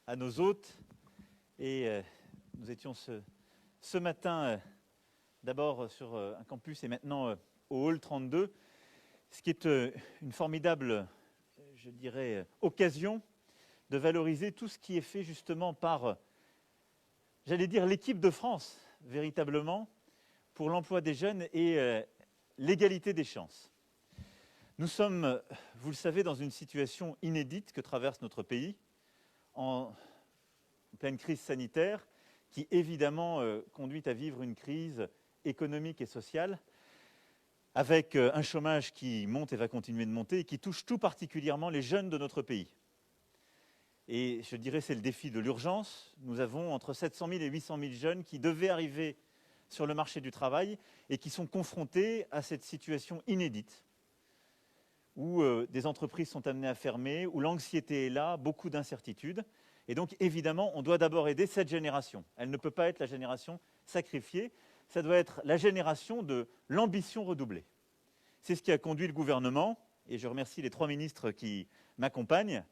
à nos hôtes. Et nous étions ce matin d'abord sur un campus et maintenant au Hall 32, ce qui est une formidable, je dirais, occasion de valoriser tout ce qui est fait justement par, j'allais dire, l'équipe de France, véritablement, pour l'emploi des jeunes et l'égalité des chances. Nous sommes, vous le savez, dans une situation inédite que traverse notre pays, en pleine crise sanitaire, qui évidemment conduit à vivre une crise économique et sociale, avec un chômage qui monte et va continuer de monter, et qui touche tout particulièrement les jeunes de notre pays. Et je dirais c'est le défi de l'urgence. Nous avons entre 700 000 et 800 000 jeunes qui devaient arriver sur le marché du travail et qui sont confrontés à cette situation inédite, où des entreprises sont amenées à fermer, où l'anxiété est là, beaucoup d'incertitudes. Et donc, évidemment, on doit d'abord aider cette génération. Elle ne peut pas être la génération sacrifiée, ça doit être la génération de l'ambition redoublée. C'est ce qui a conduit le gouvernement, et je remercie les 3 ministres qui m'accompagnent,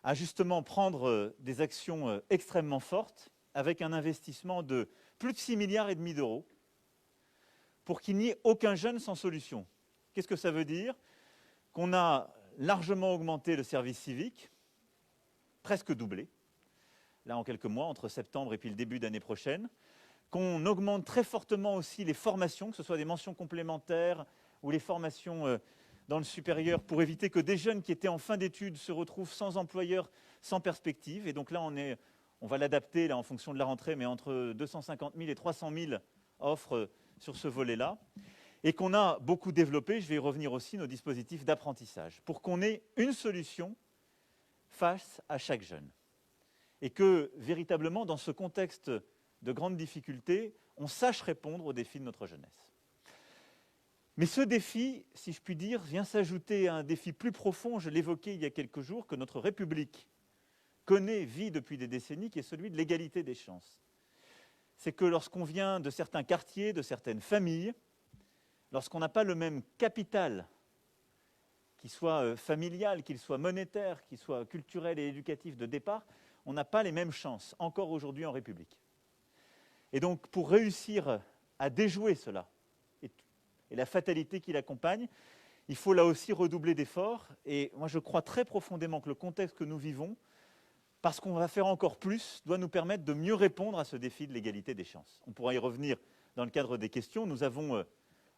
à justement prendre des actions extrêmement fortes, avec un investissement de plus de 6,5 milliards d'euros, pour qu'il n'y ait aucun jeune sans solution. Qu'est-ce que ça veut dire ? Qu'on a largement augmenté le service civique, presque doublé, là en quelques mois, entre septembre et puis le début d'année prochaine, qu'on augmente très fortement aussi les formations, que ce soit des mentions complémentaires ou les formations dans le supérieur, pour éviter que des jeunes qui étaient en fin d'études se retrouvent sans employeur, sans perspective. Et donc là, on va l'adapter là, en fonction de la rentrée, mais entre 250 000 et 300 000 offres sur ce volet-là. Et qu'on a beaucoup développé, je vais y revenir aussi, nos dispositifs d'apprentissage, pour qu'on ait une solution face à chaque jeune. Et que, véritablement, dans ce contexte de grandes difficultés, on sache répondre aux défis de notre jeunesse. Mais ce défi, si je puis dire, vient s'ajouter à un défi plus profond, je l'évoquais il y a quelques jours, que notre République connaît, vit depuis des décennies, qui est celui de l'égalité des chances. C'est que lorsqu'on vient de certains quartiers, de certaines familles, lorsqu'on n'a pas le même capital, qu'il soit familial, qu'il soit monétaire, qu'il soit culturel et éducatif de départ, on n'a pas les mêmes chances, encore aujourd'hui en République. Et donc, pour réussir à déjouer cela, et la fatalité qui l'accompagne, il faut là aussi redoubler d'efforts. Et moi, je crois très profondément que le contexte que nous vivons, parce qu'on va faire encore plus, doit nous permettre de mieux répondre à ce défi de l'égalité des chances. On pourra y revenir dans le cadre des questions. Nous avons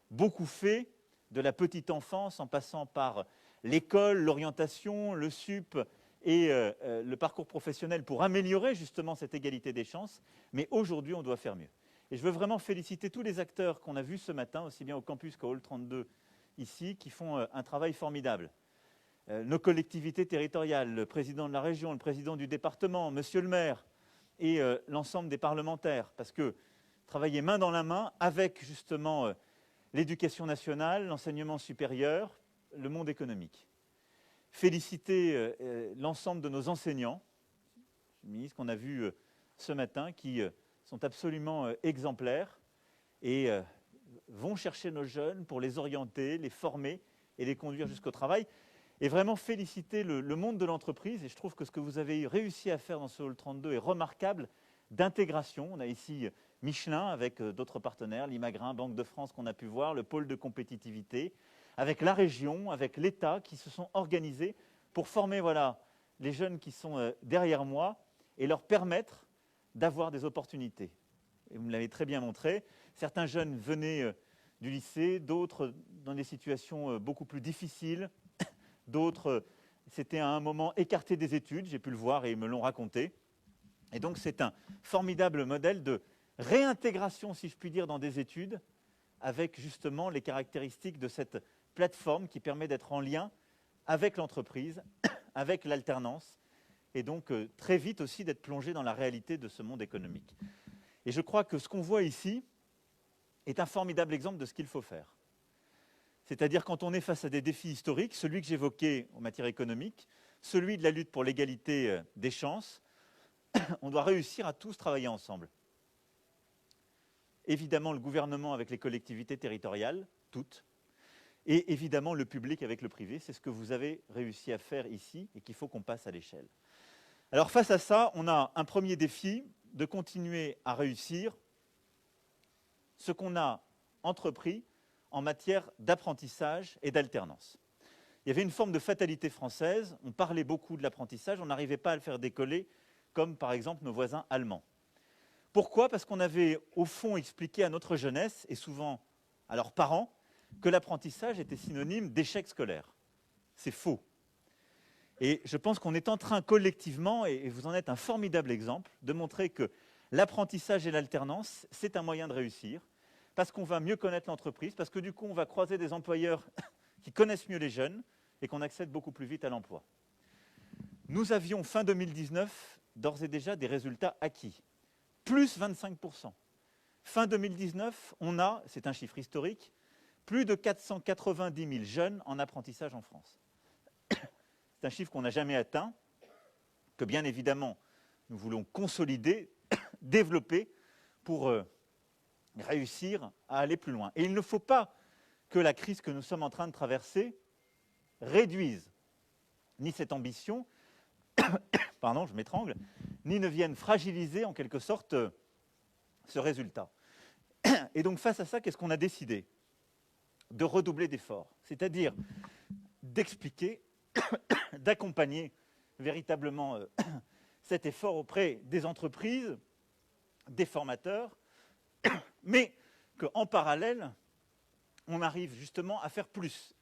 beaucoup fait, de la petite enfance en passant par l'école, l'orientation, le SUP et le parcours professionnel pour améliorer justement cette égalité des chances. Mais aujourd'hui, on doit faire mieux. Et je veux vraiment féliciter tous les acteurs qu'on a vus ce matin, aussi bien au campus qu'au Hall 32 ici, qui font un travail formidable. Nos collectivités territoriales, le président de la région, le président du département, monsieur le maire et l'ensemble des parlementaires, parce que travailler main dans la main avec justement l'éducation nationale, l'enseignement supérieur, le monde économique. Féliciter l'ensemble de nos enseignants, le ministre qu'on a vu ce matin, qui sont absolument exemplaires et vont chercher nos jeunes pour les orienter, les former et les conduire jusqu'au travail. Et vraiment féliciter le monde de l'entreprise. Et je trouve que ce que vous avez réussi à faire dans ce Hall 32 est remarquable, d'intégration. On a ici Michelin avec d'autres partenaires, l'Imagrin, Banque de France qu'on a pu voir, le pôle de compétitivité, avec la région, avec l'État qui se sont organisés pour former les jeunes qui sont derrière moi et leur permettre d'avoir des opportunités. Et vous me l'avez très bien montré. Certains jeunes venaient du lycée, d'autres dans des situations beaucoup plus difficiles, d'autres s'étaient à un moment écartés des études, j'ai pu le voir et ils me l'ont raconté. Et donc c'est un formidable modèle de réintégration, si je puis dire, dans des études, avec justement les caractéristiques de cette plateforme qui permet d'être en lien avec l'entreprise, avec l'alternance, et donc très vite aussi d'être plongé dans la réalité de ce monde économique. Et je crois que ce qu'on voit ici est un formidable exemple de ce qu'il faut faire. C'est-à-dire quand on est face à des défis historiques, celui que j'évoquais en matière économique, celui de la lutte pour l'égalité des chances, on doit réussir à tous travailler ensemble. Évidemment, le gouvernement avec les collectivités territoriales, toutes, et évidemment le public avec le privé. C'est ce que vous avez réussi à faire ici et qu'il faut qu'on passe à l'échelle. Alors face à ça, on a un premier défi de continuer à réussir ce qu'on a entrepris en matière d'apprentissage et d'alternance. Il y avait une forme de fatalité française, on parlait beaucoup de l'apprentissage, on n'arrivait pas à le faire décoller, comme par exemple nos voisins allemands. Pourquoi? Parce qu'on avait au fond expliqué à notre jeunesse, et souvent à leurs parents, que l'apprentissage était synonyme d'échec scolaire. C'est faux. Et je pense qu'on est en train collectivement, et vous en êtes un formidable exemple, de montrer que l'apprentissage et l'alternance, c'est un moyen de réussir, parce qu'on va mieux connaître l'entreprise, parce que du coup, on va croiser des employeurs qui connaissent mieux les jeunes et qu'on accède beaucoup plus vite à l'emploi. Nous avions, fin 2019, d'ores et déjà des résultats acquis. Plus 25%. Fin 2019, on a, c'est un chiffre historique, plus de 490 000 jeunes en apprentissage en France. C'est un chiffre qu'on n'a jamais atteint, que bien évidemment, nous voulons consolider, développer pour réussir à aller plus loin. Et il ne faut pas que la crise que nous sommes en train de traverser réduise ni cette ambition, pardon, je m'étrangle, ni ne vienne fragiliser en quelque sorte ce résultat. Et donc face à ça, qu'est-ce qu'on a décidé? De redoubler d'efforts, c'est-à-dire d'expliquer, d'accompagner véritablement cet effort auprès des entreprises, des formateurs, mais qu'en parallèle, on arrive justement à faire plus.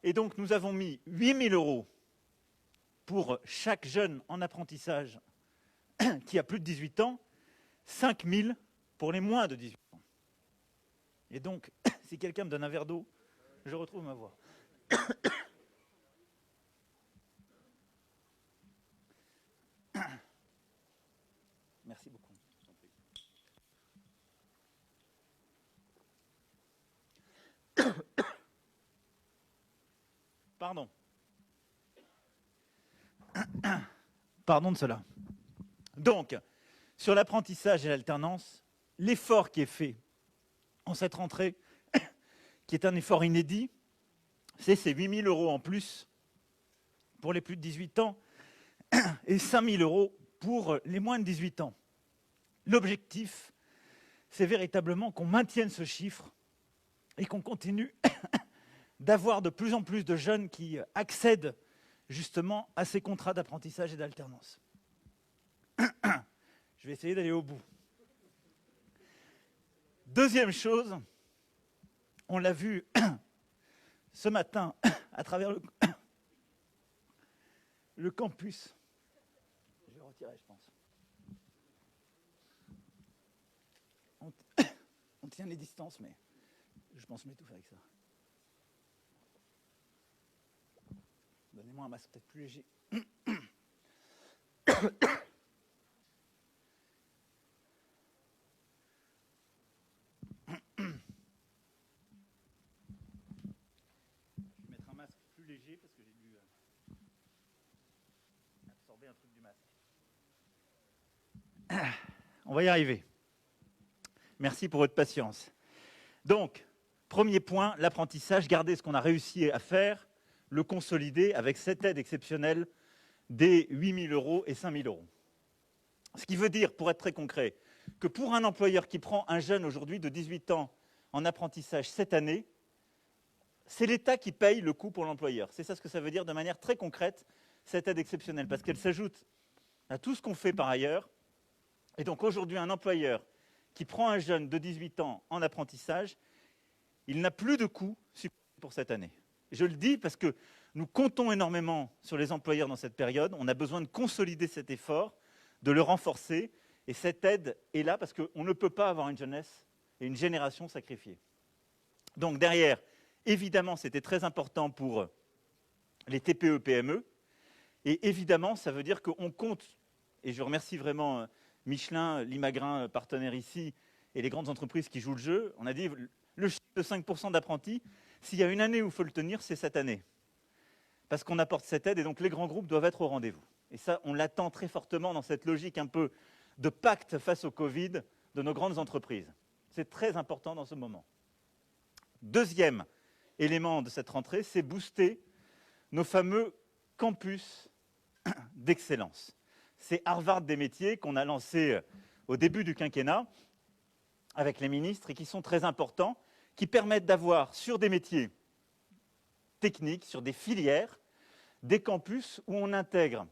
Et donc nous avons mis 8 000 € pour chaque jeune en apprentissage qui a plus de 18 ans, 5 000 pour les moins de 18 ans. Et donc, si quelqu'un me donne un verre d'eau, je retrouve ma voix. Merci beaucoup. Pardon. Pardon de cela. Donc, sur l'apprentissage et l'alternance, l'effort qui est fait en cette rentrée, qui est un effort inédit, c'est ces 8 000 € en plus pour les plus de 18 ans et 5 000 € pour les moins de 18 ans. L'objectif, c'est véritablement qu'on maintienne ce chiffre et qu'on continue d'avoir de plus en plus de jeunes qui accèdent justement à ces contrats d'apprentissage et d'alternance. Je vais essayer d'aller au bout. Deuxième chose, on l'a vu ce matin à travers le campus. Je vais retirer, je pense. On tient les distances, mais je pense m'étouffer avec ça. Donnez-moi un masque peut-être plus léger. Plus léger parce que j'ai dû absorber un truc du masque. On va y arriver. Merci pour votre patience. Donc, premier point, l'apprentissage, garder ce qu'on a réussi à faire, le consolider avec cette aide exceptionnelle des 8 000 € et 5 000 €. Ce qui veut dire, pour être très concret, que pour un employeur qui prend un jeune aujourd'hui de 18 ans en apprentissage cette année, c'est l'État qui paye le coût pour l'employeur. C'est ça ce que ça veut dire de manière très concrète, cette aide exceptionnelle, parce qu'elle s'ajoute à tout ce qu'on fait par ailleurs. Et donc aujourd'hui, un employeur qui prend un jeune de 18 ans en apprentissage, il n'a plus de coût pour cette année. Je le dis parce que nous comptons énormément sur les employeurs dans cette période. On a besoin de consolider cet effort, de le renforcer. Et cette aide est là parce qu'on ne peut pas avoir une jeunesse et une génération sacrifiée. Donc derrière, évidemment, c'était très important pour les TPE-PME. Et évidemment, ça veut dire qu'on compte, et je remercie vraiment Michelin, Limagrin, partenaire ici, et les grandes entreprises qui jouent le jeu. On a dit, le chiffre de 5% d'apprentis, s'il y a une année où il faut le tenir, c'est cette année. Parce qu'on apporte cette aide, et donc les grands groupes doivent être au rendez-vous. Et ça, on l'attend très fortement dans cette logique un peu de pacte face au Covid de nos grandes entreprises. C'est très important dans ce moment. Deuxième élément de cette rentrée, c'est booster nos fameux campus d'excellence. c'est Harvard des métiers qu'on a lancé au début du quinquennat avec les ministres et qui sont très importants, qui permettent d'avoir sur des métiers techniques, sur des filières, des campus où on intègre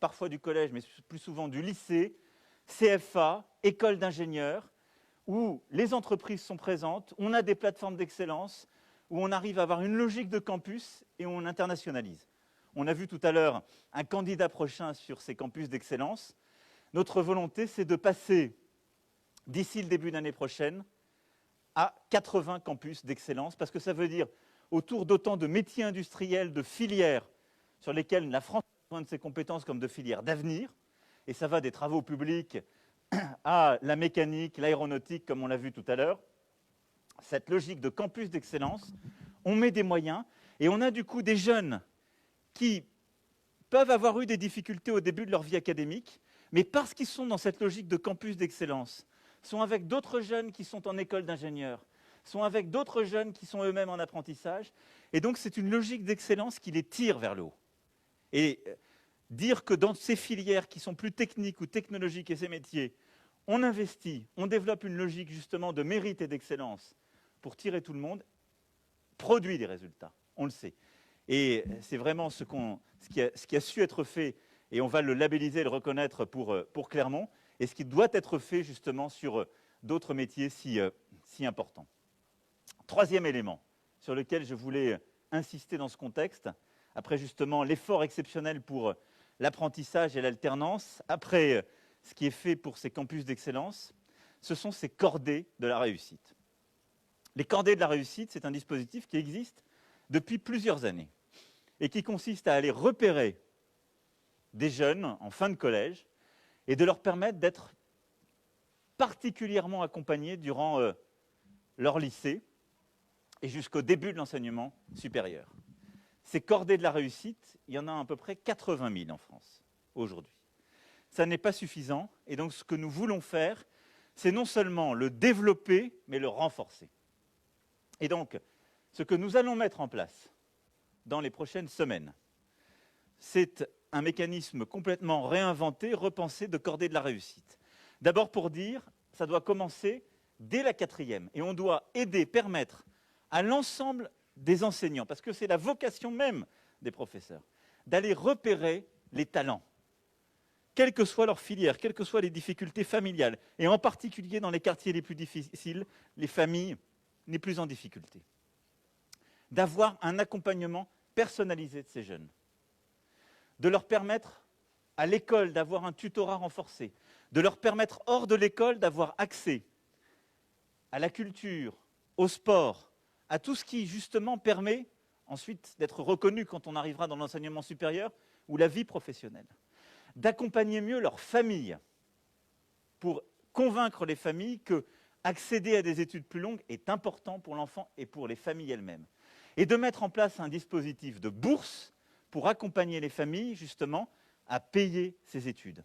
parfois du collège, mais plus souvent du lycée, CFA, école d'ingénieurs, où les entreprises sont présentes, on a des plateformes d'excellence, où on arrive à avoir une logique de campus et où on internationalise. On a vu tout à l'heure un candidat prochain sur ces campus d'excellence. Notre volonté, c'est de passer, d'ici le début d'année prochaine, à 80 campus d'excellence, parce que ça veut dire autour d'autant de métiers industriels, de filières sur lesquelles la France a besoin de ses compétences comme de filières d'avenir, et ça va des travaux publics à la mécanique, l'aéronautique, comme on l'a vu tout à l'heure. Cette logique de campus d'excellence, on met des moyens, et on a du coup des jeunes qui peuvent avoir eu des difficultés au début de leur vie académique, mais parce qu'ils sont dans cette logique de campus d'excellence, sont avec d'autres jeunes qui sont en école d'ingénieurs, sont avec d'autres jeunes qui sont eux-mêmes en apprentissage, et donc c'est une logique d'excellence qui les tire vers le haut. Et dire que dans ces filières qui sont plus techniques ou technologiques et ces métiers, on investit, on développe une logique justement de mérite et d'excellence pour tirer tout le monde, produit des résultats, on le sait. Et c'est vraiment ce qui a su être fait, et on va le labelliser, le reconnaître pour Clermont, et ce qui doit être fait justement sur d'autres métiers si importants. Troisième élément sur lequel je voulais insister dans ce contexte, après justement l'effort exceptionnel pour l'apprentissage et l'alternance, après ce qui est fait pour ces campus d'excellence, ce sont ces cordées de la réussite. Les cordées de la réussite, c'est un dispositif qui existe depuis plusieurs années et qui consiste à aller repérer des jeunes en fin de collège et de leur permettre d'être particulièrement accompagnés durant leur lycée et jusqu'au début de l'enseignement supérieur. Ces cordées de la réussite, il y en a à peu près 80 000 en France aujourd'hui. Ça n'est pas suffisant, et donc ce que nous voulons faire, c'est non seulement le développer, mais le renforcer. Et donc, ce que nous allons mettre en place dans les prochaines semaines, c'est un mécanisme complètement réinventé, repensé de cordée de la réussite. D'abord pour dire, ça doit commencer dès la 4e, et on doit aider, permettre à l'ensemble des enseignants, parce que c'est la vocation même des professeurs, d'aller repérer les talents, quelle que soit leur filière, quelles que soient les difficultés familiales, et en particulier dans les quartiers les plus difficiles, les familles les plus en difficulté. D'avoir un accompagnement personnalisé de ces jeunes, de leur permettre à l'école d'avoir un tutorat renforcé, de leur permettre hors de l'école d'avoir accès à la culture, au sport, à tout ce qui justement permet ensuite d'être reconnu quand on arrivera dans l'enseignement supérieur ou la vie professionnelle. D'accompagner mieux leurs familles pour convaincre les familles que accéder à des études plus longues est important pour l'enfant et pour les familles elles-mêmes. Et de mettre en place un dispositif de bourse pour accompagner les familles, justement, à payer ces études.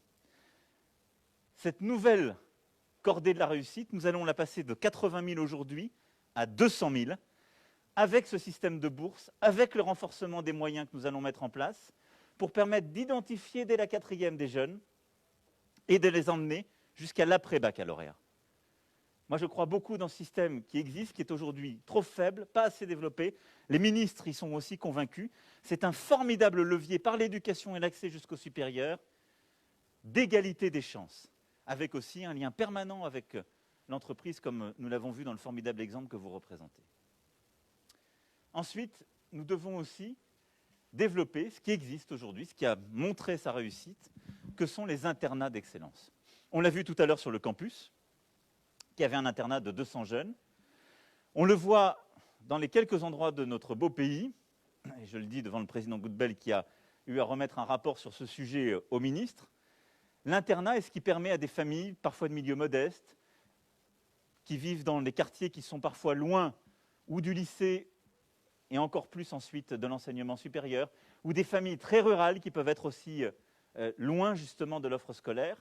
Cette nouvelle cordée de la réussite, nous allons la passer de 80 000 aujourd'hui à 200 000, avec ce système de bourse, avec le renforcement des moyens que nous allons mettre en place, pour permettre d'identifier dès la 4e des jeunes et de les emmener jusqu'à l'après-baccalauréat. Moi, je crois beaucoup dans ce système qui existe, qui est aujourd'hui trop faible, pas assez développé. Les ministres y sont aussi convaincus. C'est un formidable levier par l'éducation et l'accès jusqu'au supérieur, d'égalité des chances, avec aussi un lien permanent avec l'entreprise, comme nous l'avons vu dans le formidable exemple que vous représentez. Ensuite, nous devons aussi développer ce qui existe aujourd'hui, ce qui a montré sa réussite, que sont les internats d'excellence. On l'a vu tout à l'heure sur le campus, qui avait un internat de 200 jeunes. On le voit dans les quelques endroits de notre beau pays, et je le dis devant le président Goodbel qui a eu à remettre un rapport sur ce sujet au ministre. L'internat est ce qui permet à des familles, parfois de milieux modestes, qui vivent dans des quartiers qui sont parfois loin ou du lycée et encore plus ensuite de l'enseignement supérieur, ou des familles très rurales qui peuvent être aussi loin justement de l'offre scolaire,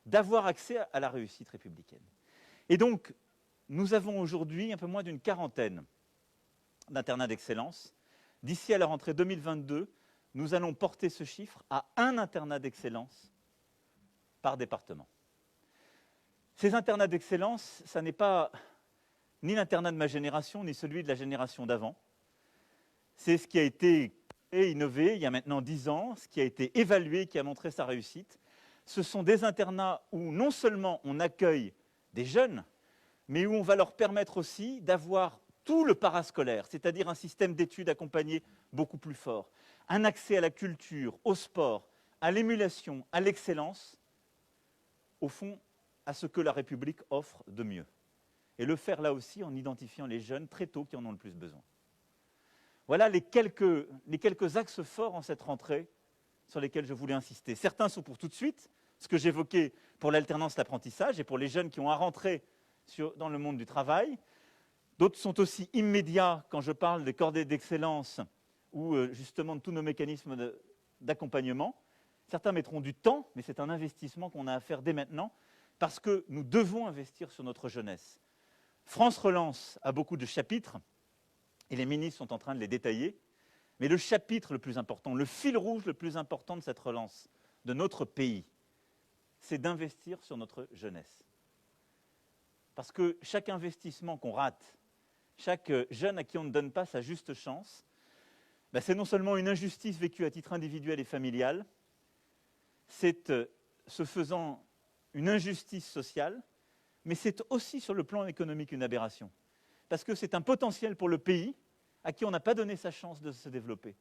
d'avoir accès à la réussite républicaine. Et donc, nous avons aujourd'hui un peu moins d'une quarantaine d'internats d'excellence. D'ici à la rentrée 2022, nous allons porter ce chiffre à un internat d'excellence par département. Ces internats d'excellence, ça n'est pas ni l'internat de ma génération, ni celui de la génération d'avant. C'est ce qui a été innové il y a maintenant 10 ans, ce qui a été évalué, qui a montré sa réussite. Ce sont des internats où non seulement on accueille des jeunes, mais où on va leur permettre aussi d'avoir tout le parascolaire, c'est-à-dire un système d'études accompagné beaucoup plus fort, un accès à la culture, au sport, à l'émulation, à l'excellence, au fond, à ce que la République offre de mieux. Et le faire là aussi en identifiant les jeunes très tôt qui en ont le plus besoin. Voilà les quelques axes forts en cette rentrée sur lesquels je voulais insister. Certains sont pour tout de suite, ce que j'évoquais pour l'alternance, l'apprentissage, et pour les jeunes qui ont à rentrer dans le monde du travail. D'autres sont aussi immédiats quand je parle des cordées d'excellence ou justement de tous nos mécanismes d'accompagnement. Certains mettront du temps, mais c'est un investissement qu'on a à faire dès maintenant, parce que nous devons investir sur notre jeunesse. France Relance a beaucoup de chapitres, et les ministres sont en train de les détailler, mais le chapitre le plus important, le fil rouge le plus important de cette relance, de notre pays, c'est d'investir sur notre jeunesse. Parce que chaque investissement qu'on rate, chaque jeune à qui on ne donne pas sa juste chance, c'est non seulement une injustice vécue à titre individuel et familial, c'est ce faisant une injustice sociale, mais c'est aussi sur le plan économique une aberration. Parce que c'est un potentiel pour le pays à qui on n'a pas donné sa chance de se développer.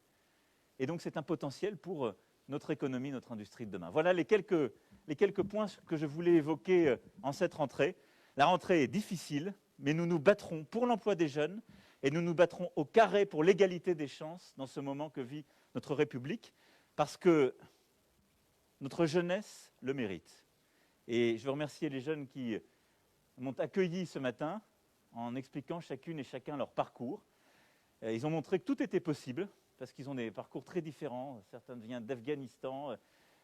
Et donc c'est un potentiel pour notre économie, notre industrie de demain. Voilà les quelques points que je voulais évoquer en cette rentrée. La rentrée est difficile, mais nous nous battrons pour l'emploi des jeunes et nous nous battrons au carré pour l'égalité des chances dans ce moment que vit notre République, parce que notre jeunesse le mérite. Et je veux remercier les jeunes qui m'ont accueilli ce matin en expliquant chacune et chacun leur parcours. Ils ont montré que tout était possible, parce qu'ils ont des parcours très différents. Certains viennent d'Afghanistan,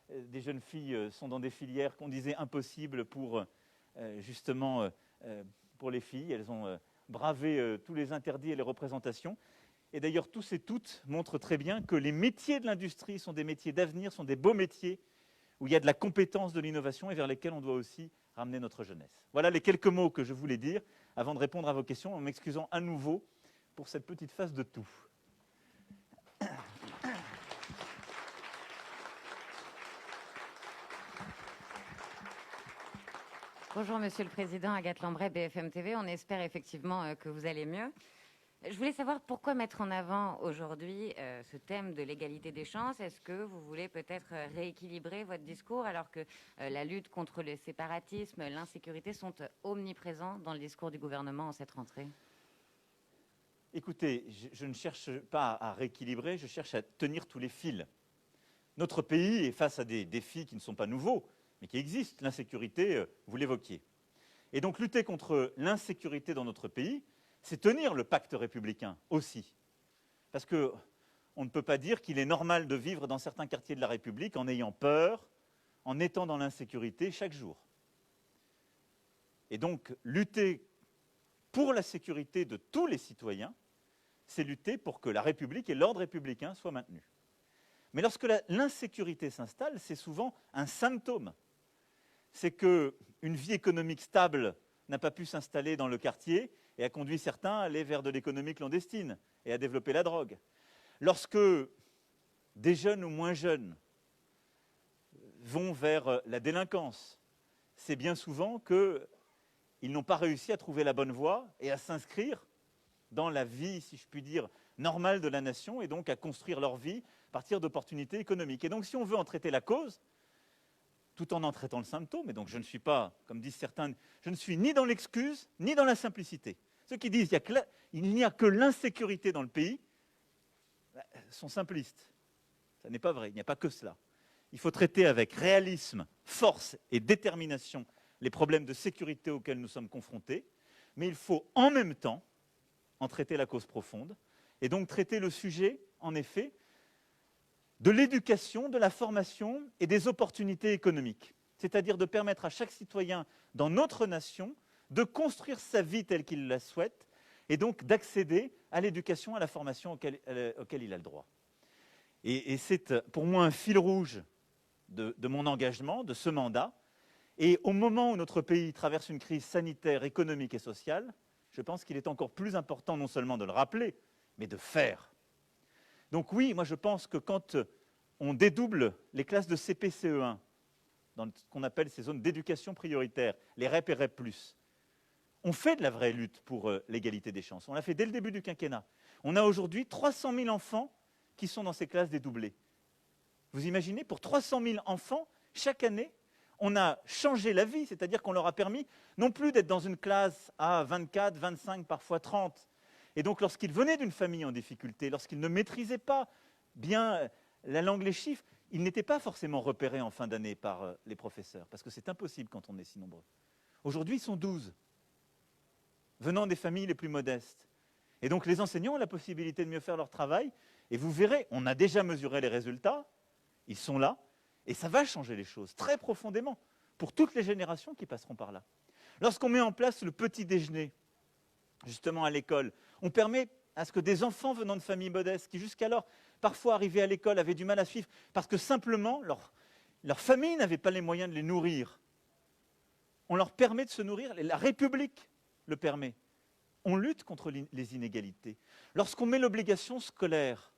des jeunes filles sont dans des filières qu'on disait impossibles pour justement pour les filles. Elles ont bravé tous les interdits et les représentations. Et d'ailleurs, tous et toutes montrent très bien que les métiers de l'industrie sont des métiers d'avenir, sont des beaux métiers où il y a de la compétence, de l'innovation et vers lesquels on doit aussi ramener notre jeunesse. Voilà les quelques mots que je voulais dire avant de répondre à vos questions, en m'excusant à nouveau pour cette petite phase de tout. Bonjour Monsieur le Président, Agathe Lambray, BFM TV. On espère effectivement que vous allez mieux. Je voulais savoir pourquoi mettre en avant aujourd'hui ce thème de l'égalité des chances. Est-ce que vous voulez peut-être rééquilibrer votre discours alors que la lutte contre le séparatisme, l'insécurité sont omniprésents dans le discours du gouvernement en cette rentrée? Écoutez, je ne cherche pas à rééquilibrer, je cherche à tenir tous les fils. Notre pays est face à des défis qui ne sont pas nouveaux, mais qui existent. L'insécurité, vous l'évoquiez. Et donc lutter contre l'insécurité dans notre pays, c'est tenir le pacte républicain aussi. Parce qu'on ne peut pas dire qu'il est normal de vivre dans certains quartiers de la République en ayant peur, en étant dans l'insécurité chaque jour. Et donc lutter pour la sécurité de tous les citoyens, c'est lutter pour que la République et l'ordre républicain soient maintenus. Mais lorsque l'insécurité s'installe, c'est souvent un symptôme. C'est qu'une vie économique stable n'a pas pu s'installer dans le quartier et a conduit certains à aller vers de l'économie clandestine et à développer la drogue. Lorsque des jeunes ou moins jeunes vont vers la délinquance, c'est bien souvent qu'ils n'ont pas réussi à trouver la bonne voie et à s'inscrire dans la vie, si je puis dire, normale de la nation, et donc à construire leur vie à partir d'opportunités économiques. Et donc si on veut en traiter la cause, tout en traitant le symptôme, et donc je ne suis pas, comme disent certains, je ne suis ni dans l'excuse, ni dans la simplicité. Ceux qui disent qu'il n'y a que l'insécurité dans le pays sont simplistes. Ça n'est pas vrai, il n'y a pas que cela. Il faut traiter avec réalisme, force et détermination les problèmes de sécurité auxquels nous sommes confrontés, mais il faut en même temps en traiter la cause profonde, et donc traiter le sujet, en effet, de l'éducation, de la formation et des opportunités économiques. C'est-à-dire de permettre à chaque citoyen dans notre nation de construire sa vie telle qu'il la souhaite, et donc d'accéder à l'éducation, à la formation auquel il a le droit. Et c'est pour moi un fil rouge de mon engagement, de ce mandat. Et au moment où notre pays traverse une crise sanitaire, économique et sociale, je pense qu'il est encore plus important non seulement de le rappeler, mais de faire. Donc oui, moi je pense que quand on dédouble les classes de CP, CE1, dans ce qu'on appelle ces zones d'éducation prioritaire, les REP et REP+, on fait de la vraie lutte pour l'égalité des chances. On l'a fait dès le début du quinquennat. On a aujourd'hui 300 000 enfants qui sont dans ces classes dédoublées. Vous imaginez, pour 300 000 enfants, chaque année, on a changé la vie, c'est-à-dire qu'on leur a permis non plus d'être dans une classe à 24, 25, parfois 30. Et donc, lorsqu'ils venaient d'une famille en difficulté, lorsqu'ils ne maîtrisaient pas bien la langue, les chiffres, ils n'étaient pas forcément repérés en fin d'année par les professeurs, parce que c'est impossible quand on est si nombreux. Aujourd'hui, ils sont 12, venant des familles les plus modestes. Et donc, les enseignants ont la possibilité de mieux faire leur travail. Et vous verrez, on a déjà mesuré les résultats, ils sont là, et ça va changer les choses très profondément pour toutes les générations qui passeront par là. Lorsqu'on met en place le petit déjeuner, justement à l'école, on permet à ce que des enfants venant de familles modestes, qui jusqu'alors, parfois arrivés à l'école, avaient du mal à suivre, parce que simplement, leur famille n'avait pas les moyens de les nourrir. On leur permet de se nourrir, la République le permet. On lutte contre les inégalités. Lorsqu'on met l'obligation scolaire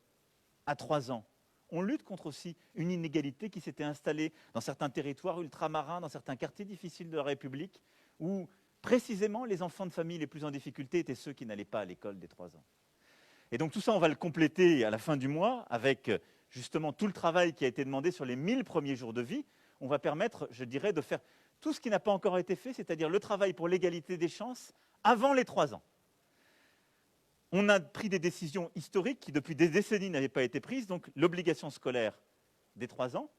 à 3 ans, on lutte contre aussi une inégalité qui s'était installée dans certains territoires ultramarins, dans certains quartiers difficiles de la République, où précisément les enfants de familles les plus en difficulté étaient ceux qui n'allaient pas à l'école dès 3 ans. Et donc tout ça, on va le compléter à la fin du mois avec justement tout le travail qui a été demandé sur les 1000 premiers jours de vie. On va permettre, je dirais, de faire tout ce qui n'a pas encore été fait, c'est-à-dire le travail pour l'égalité des chances avant les 3 ans. On a pris des décisions historiques qui, depuis des décennies, n'avaient pas été prises, donc l'obligation scolaire des 3 ans,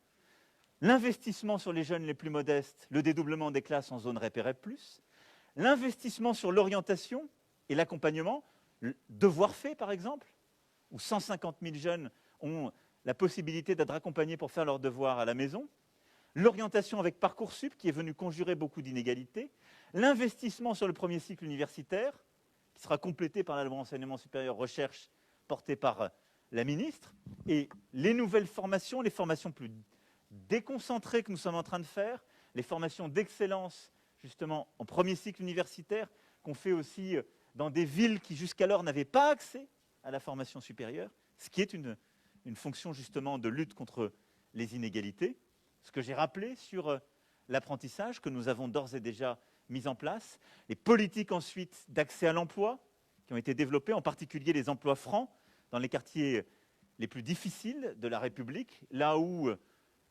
l'investissement sur les jeunes les plus modestes, le dédoublement des classes en zone REP et REP+, l'investissement sur l'orientation et l'accompagnement, devoir fait par exemple, où 150 000 jeunes ont la possibilité d'être accompagnés pour faire leurs devoirs à la maison, l'orientation avec Parcoursup qui est venu conjurer beaucoup d'inégalités, l'investissement sur le premier cycle universitaire, qui sera complété par la loi enseignement supérieur recherche portée par la ministre, et les nouvelles formations, les formations plus déconcentrées que nous sommes en train de faire, les formations d'excellence justement en premier cycle universitaire, qu'on fait aussi dans des villes qui jusqu'alors n'avaient pas accès à la formation supérieure, ce qui est une fonction justement de lutte contre les inégalités. Ce que j'ai rappelé sur l'apprentissage que nous avons d'ores et déjà mis en place, les politiques ensuite d'accès à l'emploi qui ont été développées, en particulier les emplois francs dans les quartiers les plus difficiles de la République, là où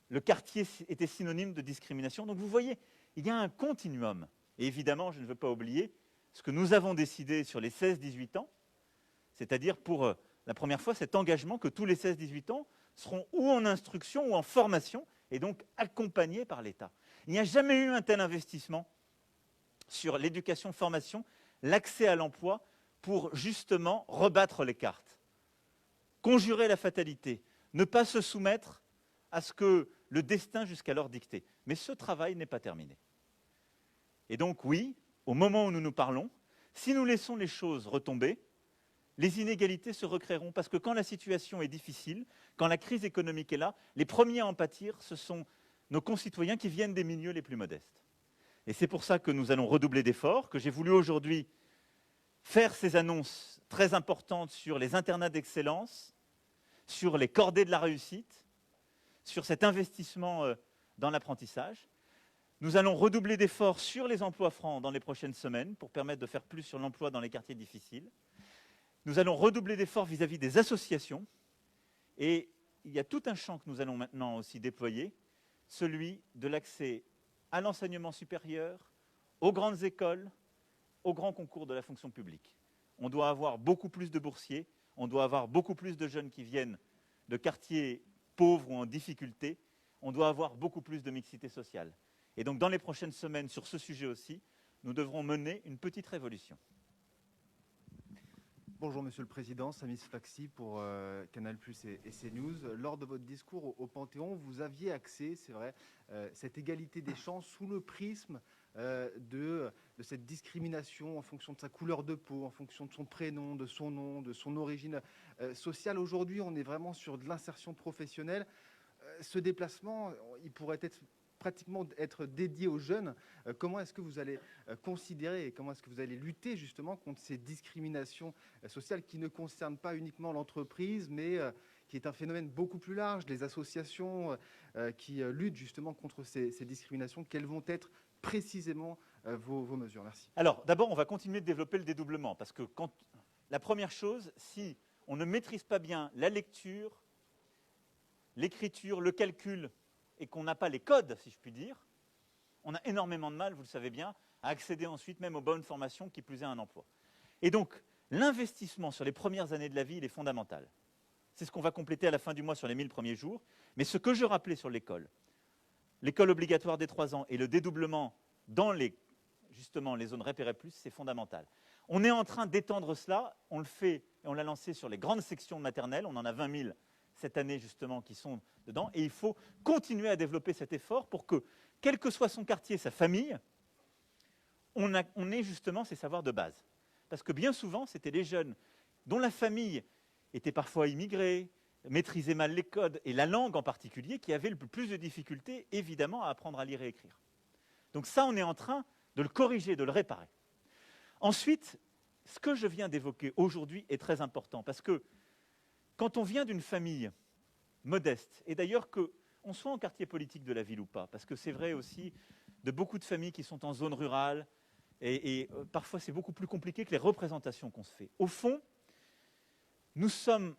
le quartier était synonyme de discrimination. Donc vous voyez, il y a un continuum. Et évidemment, je ne veux pas oublier ce que nous avons décidé sur les 16-18 ans, c'est-à-dire pour la première fois cet engagement que tous les 16-18 ans seront ou en instruction ou en formation, et donc accompagnés par l'État. Il n'y a jamais eu un tel investissement sur l'éducation-formation, l'accès à l'emploi, pour justement rebattre les cartes, conjurer la fatalité, ne pas se soumettre à ce que le destin jusqu'alors dictait. Mais ce travail n'est pas terminé. Et donc oui, au moment où nous nous parlons, si nous laissons les choses retomber, les inégalités se recréeront, parce que quand la situation est difficile, quand la crise économique est là, les premiers à en pâtir, ce sont nos concitoyens qui viennent des milieux les plus modestes. Et c'est pour ça que nous allons redoubler d'efforts, que j'ai voulu aujourd'hui faire ces annonces très importantes sur les internats d'excellence, sur les cordées de la réussite, sur cet investissement dans l'apprentissage. Nous allons redoubler d'efforts sur les emplois francs dans les prochaines semaines pour permettre de faire plus sur l'emploi dans les quartiers difficiles. Nous allons redoubler d'efforts vis-à-vis des associations. Et il y a tout un champ que nous allons maintenant aussi déployer, celui de l'accès à l'enseignement supérieur, aux grandes écoles, aux grands concours de la fonction publique. On doit avoir beaucoup plus de boursiers, on doit avoir beaucoup plus de jeunes qui viennent de quartiers pauvres ou en difficulté, on doit avoir beaucoup plus de mixité sociale. Et donc dans les prochaines semaines, sur ce sujet aussi, nous devrons mener une petite révolution. Bonjour Monsieur le Président, Samis Faxi pour Canal+ et CNews. Lors de votre discours au Panthéon, vous aviez axé, c'est vrai, cette égalité des chances sous le prisme de cette discrimination en fonction de sa couleur de peau, en fonction de son prénom, de son nom, de son origine sociale. Aujourd'hui, on est vraiment sur de l'insertion professionnelle. Ce déplacement, il pourrait être pratiquement être dédié aux jeunes. Comment est-ce que vous allez considérer et comment est-ce que vous allez lutter justement contre ces discriminations sociales qui ne concernent pas uniquement l'entreprise, mais qui est un phénomène beaucoup plus large, les associations qui luttent justement contre ces discriminations? Quelles vont être précisément vos mesures? Merci. Alors, d'abord, on va continuer de développer le dédoublement, parce que la première chose, si on ne maîtrise pas bien la lecture, l'écriture, le calcul, et qu'on n'a pas les codes, si je puis dire, on a énormément de mal, vous le savez bien, à accéder ensuite même aux bonnes formations, qui plus est à un emploi. Et donc, l'investissement sur les premières années de la vie, il est fondamental. C'est ce qu'on va compléter à la fin du mois sur les 1000 premiers jours. Mais ce que je rappelais sur l'école obligatoire des 3 ans et le dédoublement dans justement les zones repérées plus, c'est fondamental. On est en train d'étendre cela, on le fait et on l'a lancé sur les grandes sections maternelles, on en a 20 000 cette année justement qui sont dedans, et il faut continuer à développer cet effort pour que, quel que soit son quartier, sa famille, on ait justement ces savoirs de base. Parce que bien souvent, c'était les jeunes dont la famille était parfois immigrée, maîtrisait mal les codes, et la langue en particulier, qui avaient le plus de difficultés, évidemment, à apprendre à lire et écrire. Donc ça, on est en train de le corriger, de le réparer. Ensuite, ce que je viens d'évoquer aujourd'hui est très important, parce que quand on vient d'une famille modeste, et d'ailleurs qu'on soit en quartier politique de la ville ou pas, parce que c'est vrai aussi de beaucoup de familles qui sont en zone rurale, et parfois c'est beaucoup plus compliqué que les représentations qu'on se fait. Au fond, nous sommes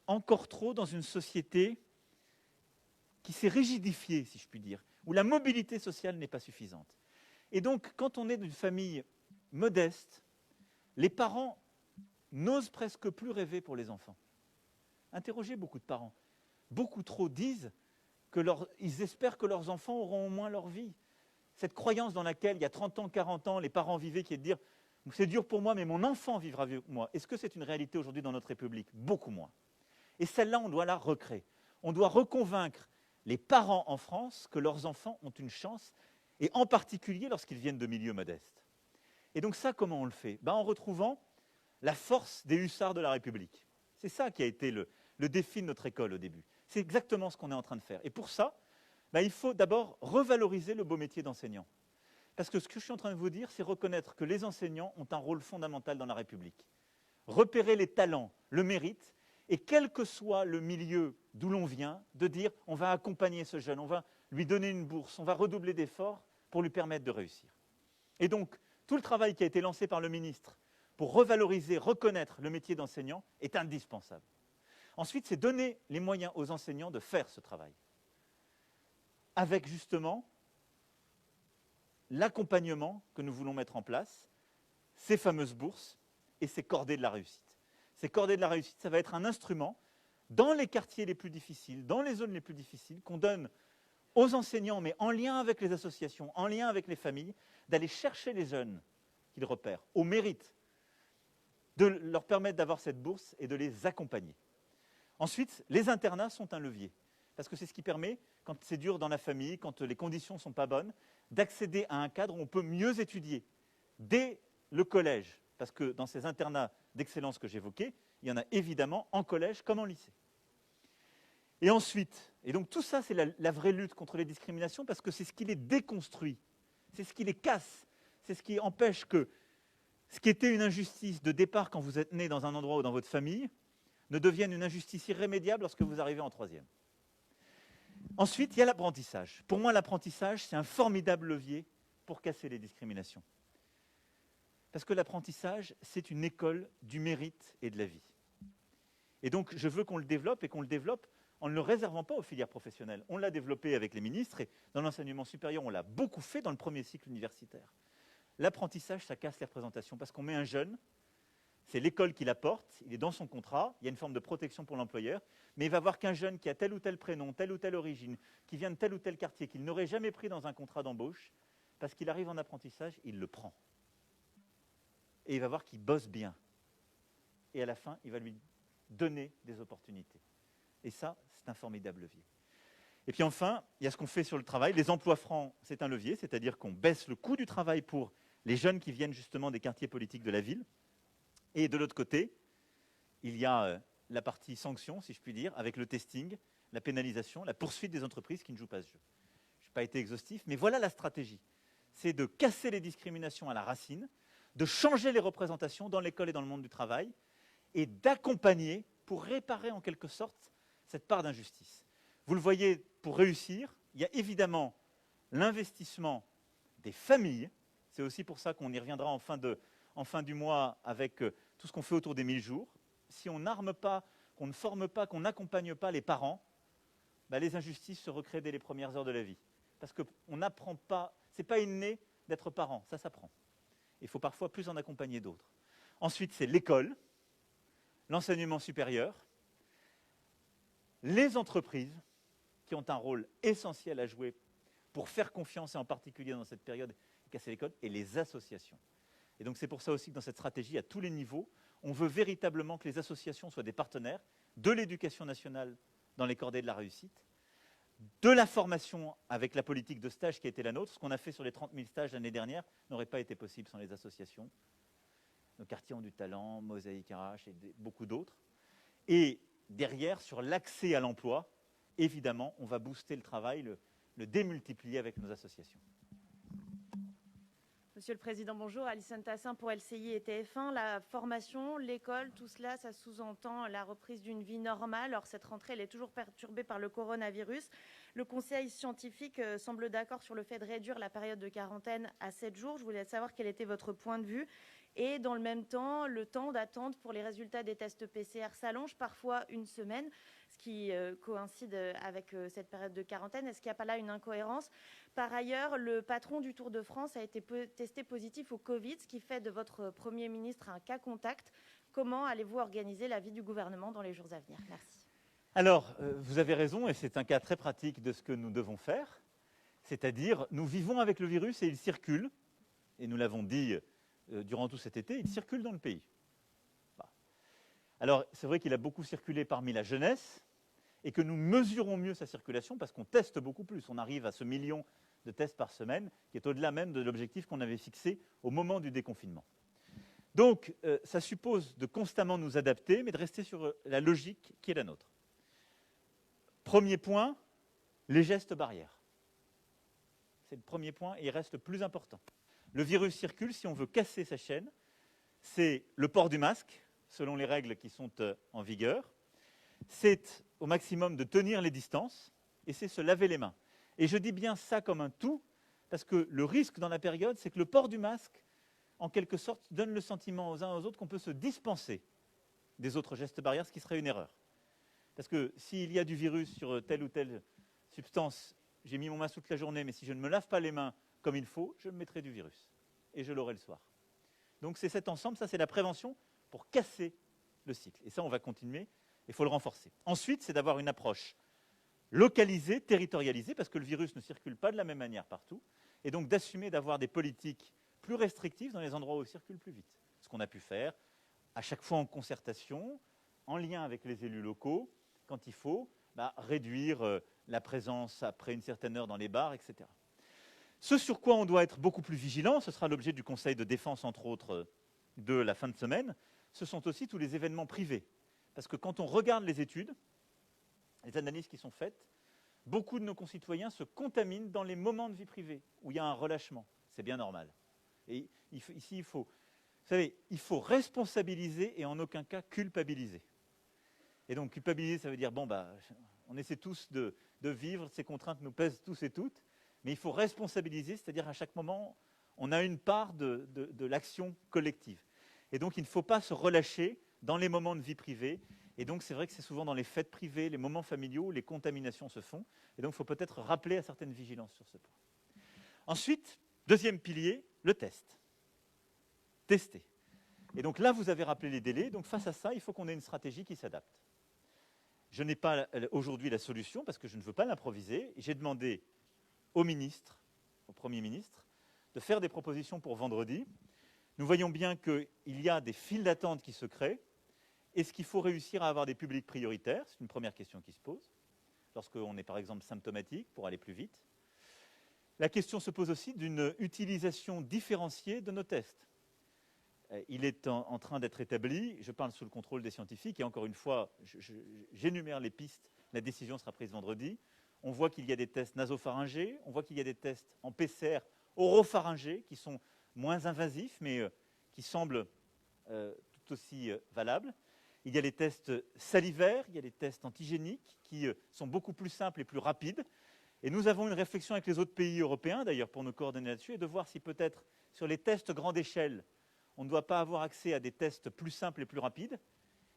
encore trop dans une société qui s'est rigidifiée, si je puis dire, où la mobilité sociale n'est pas suffisante. Et donc, quand on est d'une famille modeste, les parents n'osent presque plus rêver pour les enfants. Interrogez beaucoup de parents. Beaucoup trop disent qu'ils espèrent que leurs enfants auront au moins leur vie. Cette croyance dans laquelle, il y a 30 ans, 40 ans, les parents vivaient, qui est de dire « c'est dur pour moi, mais mon enfant vivra avec moi ». Est-ce que c'est une réalité aujourd'hui dans notre République? Beaucoup moins. Et celle-là, on doit la recréer. On doit reconvaincre les parents en France que leurs enfants ont une chance, et en particulier lorsqu'ils viennent de milieux modestes. Et donc ça, comment on le fait? En retrouvant la force des hussards de la République. C'est ça qui a été le défi de notre école au début. C'est exactement ce qu'on est en train de faire. Et pour ça, il faut d'abord revaloriser le beau métier d'enseignant. Parce que ce que je suis en train de vous dire, c'est reconnaître que les enseignants ont un rôle fondamental dans la République. Repérer les talents, le mérite, et quel que soit le milieu d'où l'on vient, de dire on va accompagner ce jeune, on va lui donner une bourse, on va redoubler d'efforts pour lui permettre de réussir. Et donc, tout le travail qui a été lancé par le ministre pour revaloriser, reconnaître le métier d'enseignant est indispensable. Ensuite, c'est donner les moyens aux enseignants de faire ce travail. Avec justement l'accompagnement que nous voulons mettre en place, ces fameuses bourses et ces cordées de la réussite. Ces cordées de la réussite, ça va être un instrument dans les quartiers les plus difficiles, dans les zones les plus difficiles, qu'on donne aux enseignants, mais en lien avec les associations, en lien avec les familles, d'aller chercher les jeunes qu'ils repèrent, au mérite, de leur permettre d'avoir cette bourse et de les accompagner. Ensuite, les internats sont un levier, parce que c'est ce qui permet, quand c'est dur dans la famille, quand les conditions ne sont pas bonnes, d'accéder à un cadre où on peut mieux étudier, dès le collège, parce que dans ces internats d'excellence que j'évoquais, il y en a évidemment en collège comme en lycée. Et ensuite, et donc tout ça, c'est la vraie lutte contre les discriminations, parce que c'est ce qui les déconstruit, c'est ce qui les casse, c'est ce qui empêche que ce qui était une injustice de départ quand vous êtes né dans un endroit ou dans votre famille, ne devienne une injustice irrémédiable lorsque vous arrivez en troisième. Ensuite, il y a l'apprentissage. Pour moi, l'apprentissage, c'est un formidable levier pour casser les discriminations. Parce que l'apprentissage, c'est une école du mérite et de la vie. Et donc, je veux qu'on le développe, et qu'on le développe en ne le réservant pas aux filières professionnelles. On l'a développé avec les ministres, et dans l'enseignement supérieur, on l'a beaucoup fait dans le premier cycle universitaire. L'apprentissage, ça casse les représentations, parce qu'on met un jeune, c'est l'école qui l'apporte, il est dans son contrat, il y a une forme de protection pour l'employeur, mais il va voir qu'un jeune qui a tel ou tel prénom, telle ou telle origine, qui vient de tel ou tel quartier, qu'il n'aurait jamais pris dans un contrat d'embauche, parce qu'il arrive en apprentissage, il le prend. Et il va voir qu'il bosse bien. et à la fin, il va lui donner des opportunités. Et ça, c'est un formidable levier. Et puis enfin, il y a ce qu'on fait sur le travail. Les emplois francs, c'est un levier, c'est-à-dire qu'on baisse le coût du travail pour les jeunes qui viennent justement des quartiers politiques de la ville. Et de l'autre côté, il y a la partie sanction, si je puis dire, avec le testing, la pénalisation, la poursuite des entreprises qui ne jouent pas ce jeu. Je n'ai pas été exhaustif, mais voilà la stratégie. C'est de casser les discriminations à la racine, de changer les représentations dans l'école et dans le monde du travail, et d'accompagner pour réparer en quelque sorte cette part d'injustice. Vous le voyez, pour réussir, il y a évidemment l'investissement des familles. C'est aussi pour ça qu'on y reviendra en fin du mois avec tout ce qu'on fait autour des 1000 jours. Si on n'arme pas, qu'on ne forme pas, qu'on n'accompagne pas les parents, les injustices se recréent dès les premières heures de la vie. Parce qu'on n'apprend pas, ce n'est pas inné d'être parent, ça s'apprend. Il faut parfois plus en accompagner d'autres. Ensuite, c'est l'école, l'enseignement supérieur, les entreprises qui ont un rôle essentiel à jouer pour faire confiance, et en particulier dans cette période, casser l'école, et les associations. Et donc c'est pour ça aussi que dans cette stratégie, à tous les niveaux, on veut véritablement que les associations soient des partenaires de l'éducation nationale dans les cordées de la réussite, de la formation avec la politique de stage qui a été la nôtre. Ce qu'on a fait sur les 30 000 stages l'année dernière n'aurait pas été possible sans les associations. Nos quartiers ont du talent, Mosaïque RH et beaucoup d'autres. Et derrière, sur l'accès à l'emploi, évidemment, on va booster le travail, le démultiplier avec nos associations. Monsieur le Président, bonjour. Alison Tassin pour LCI et TF1. La formation, l'école, tout cela, ça sous-entend la reprise d'une vie normale. Or, cette rentrée, elle est toujours perturbée par le coronavirus. Le Conseil scientifique semble d'accord sur le fait de réduire la période de quarantaine à 7 jours. Je voulais savoir quel était votre point de vue. Et dans le même temps, le temps d'attente pour les résultats des tests PCR s'allonge, parfois une semaine, ce qui coïncide avec cette période de quarantaine. Est-ce qu'il n'y a pas là une incohérence ? Par ailleurs, le patron du Tour de France a été testé positif au Covid, ce qui fait de votre Premier ministre un cas contact. Comment allez-vous organiser la vie du gouvernement dans les jours à venir ? Merci. Alors, vous avez raison, et c'est un cas très pratique de ce que nous devons faire. C'est-à-dire, nous vivons avec le virus et il circule, et nous l'avons dit durant tout cet été, il circule dans le pays. Alors, c'est vrai qu'il a beaucoup circulé parmi la jeunesse, et que nous mesurons mieux sa circulation parce qu'on teste beaucoup plus. On arrive à ce 1 million de tests par semaine, qui est au-delà même de l'objectif qu'on avait fixé au moment du déconfinement. Donc, ça suppose de constamment nous adapter, mais de rester sur la logique qui est la nôtre. Premier point, les gestes barrières. C'est le premier point et il reste le plus important. Le virus circule, si on veut casser sa chaîne, c'est le port du masque, selon les règles qui sont en vigueur, c'est au maximum de tenir les distances, et c'est se laver les mains. Et je dis bien ça comme un tout, parce que le risque dans la période, c'est que le port du masque, en quelque sorte, donne le sentiment aux uns aux autres qu'on peut se dispenser des autres gestes barrières, ce qui serait une erreur. Parce que s'il y a du virus sur telle ou telle substance, j'ai mis mon masque toute la journée, mais si je ne me lave pas les mains comme il faut, je me mettrai du virus. Et je l'aurai le soir. Donc c'est cet ensemble, ça c'est la prévention pour casser le cycle. Et ça, on va continuer, il faut le renforcer. Ensuite, c'est d'avoir une approche localisée, territorialisée, parce que le virus ne circule pas de la même manière partout, et donc d'assumer d'avoir des politiques plus restrictives dans les endroits où il circule plus vite. Ce qu'on a pu faire, à chaque fois en concertation, en lien avec les élus locaux, quand il faut, réduire la présence après une certaine heure dans les bars, etc. Ce sur quoi on doit être beaucoup plus vigilant, ce sera l'objet du Conseil de défense, entre autres, de la fin de semaine, ce sont aussi tous les événements privés. Parce que quand on regarde les études, les analyses qui sont faites, beaucoup de nos concitoyens se contaminent dans les moments de vie privée, où il y a un relâchement. C'est bien normal. Et ici, il faut responsabiliser et en aucun cas culpabiliser. Et donc, culpabiliser, ça veut dire, on essaie tous de vivre, ces contraintes nous pèsent tous et toutes, mais il faut responsabiliser, c'est-à-dire à chaque moment, on a une part de l'action collective. Et donc, il ne faut pas se relâcher dans les moments de vie privée. Et donc, c'est vrai que c'est souvent dans les fêtes privées, les moments familiaux, où les contaminations se font. Et donc, il faut peut-être rappeler à certaines vigilances sur ce point. Ensuite, deuxième pilier, le test. Tester. Et donc là, vous avez rappelé les délais. Donc, face à ça, il faut qu'on ait une stratégie qui s'adapte. Je n'ai pas aujourd'hui la solution parce que je ne veux pas l'improviser. J'ai demandé au ministre, au Premier ministre, de faire des propositions pour vendredi. Nous voyons bien qu'il y a des files d'attente qui se créent Est-ce qu'il faut réussir à avoir des publics prioritaires? C'est une première question qui se pose, lorsqu'on est par exemple symptomatique, pour aller plus vite. La question se pose aussi d'une utilisation différenciée de nos tests. Il est en train d'être établi, je parle sous le contrôle des scientifiques, et encore une fois, j'énumère les pistes, la décision sera prise vendredi. On voit qu'il y a des tests nasopharyngés, on voit qu'il y a des tests en PCR oropharyngés qui sont moins invasifs, mais qui semblent tout aussi valables. Il y a les tests salivaires, il y a les tests antigéniques qui sont beaucoup plus simples et plus rapides. Et nous avons une réflexion avec les autres pays européens, d'ailleurs, pour nous coordonner là-dessus, et de voir si peut-être sur les tests grande échelle, on ne doit pas avoir accès à des tests plus simples et plus rapides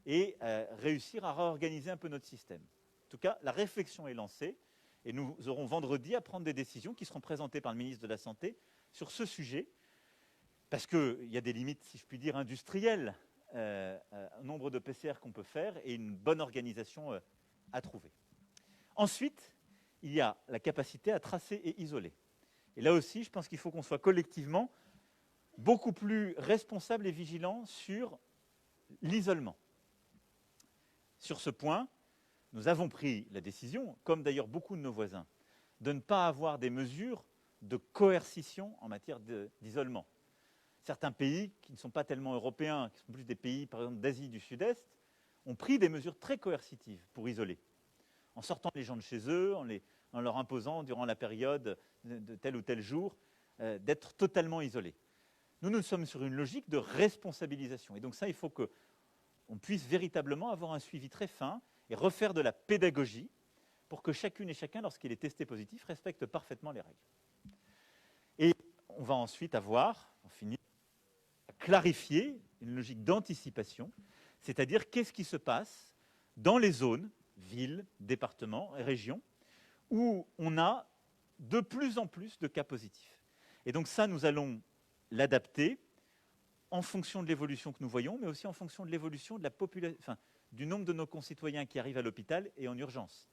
et réussir à réorganiser un peu notre système. En tout cas, la réflexion est lancée et nous aurons vendredi à prendre des décisions qui seront présentées par le ministre de la Santé sur ce sujet, parce qu'il y a des limites, si je puis dire, industrielles, au nombre de PCR qu'on peut faire et une bonne organisation à trouver. Ensuite, il y a la capacité à tracer et isoler. Et là aussi, je pense qu'il faut qu'on soit collectivement beaucoup plus responsable et vigilant sur l'isolement. Sur ce point, nous avons pris la décision, comme d'ailleurs beaucoup de nos voisins, de ne pas avoir des mesures de coercition en matière d'isolement. Certains pays qui ne sont pas tellement européens, qui sont plus des pays, par exemple, d'Asie du Sud-Est, ont pris des mesures très coercitives pour isoler, en sortant les gens de chez eux, en leur imposant, durant la période de tel ou tel jour, d'être totalement isolés. Nous sommes sur une logique de responsabilisation. Et donc ça, il faut qu'on puisse véritablement avoir un suivi très fin et refaire de la pédagogie pour que chacune et chacun, lorsqu'il est testé positif, respecte parfaitement les règles. Et on va ensuite avoir, on finit, à clarifier une logique d'anticipation, c'est-à-dire qu'est-ce qui se passe dans les zones, villes, départements et régions, où on a de plus en plus de cas positifs. Et donc ça, nous allons l'adapter en fonction de l'évolution que nous voyons, mais aussi en fonction de l'évolution de la population, enfin, du nombre de nos concitoyens qui arrivent à l'hôpital et en urgence.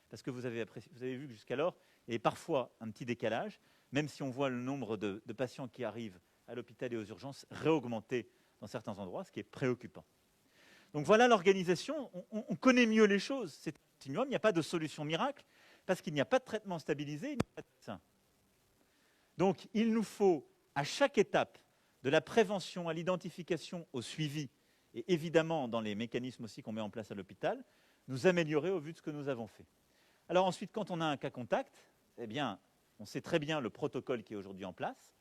Parce que vous avez vu que jusqu'alors, il y avait parfois un petit décalage, même si on voit le nombre de patients qui arrivent à l'hôpital et aux urgences réaugmenter dans certains endroits, ce qui est préoccupant. Donc voilà l'organisation, on connaît mieux les choses, c'est un continuum, il n'y a pas de solution miracle, parce qu'il n'y a pas de traitement stabilisé, il n'y a pas de médecin. Donc il nous faut, à chaque étape, de la prévention à l'identification, au suivi, et évidemment dans les mécanismes aussi qu'on met en place à l'hôpital, nous améliorer au vu de ce que nous avons fait. Alors ensuite, quand on a un cas contact, eh bien, on sait très bien le protocole qui est aujourd'hui en place.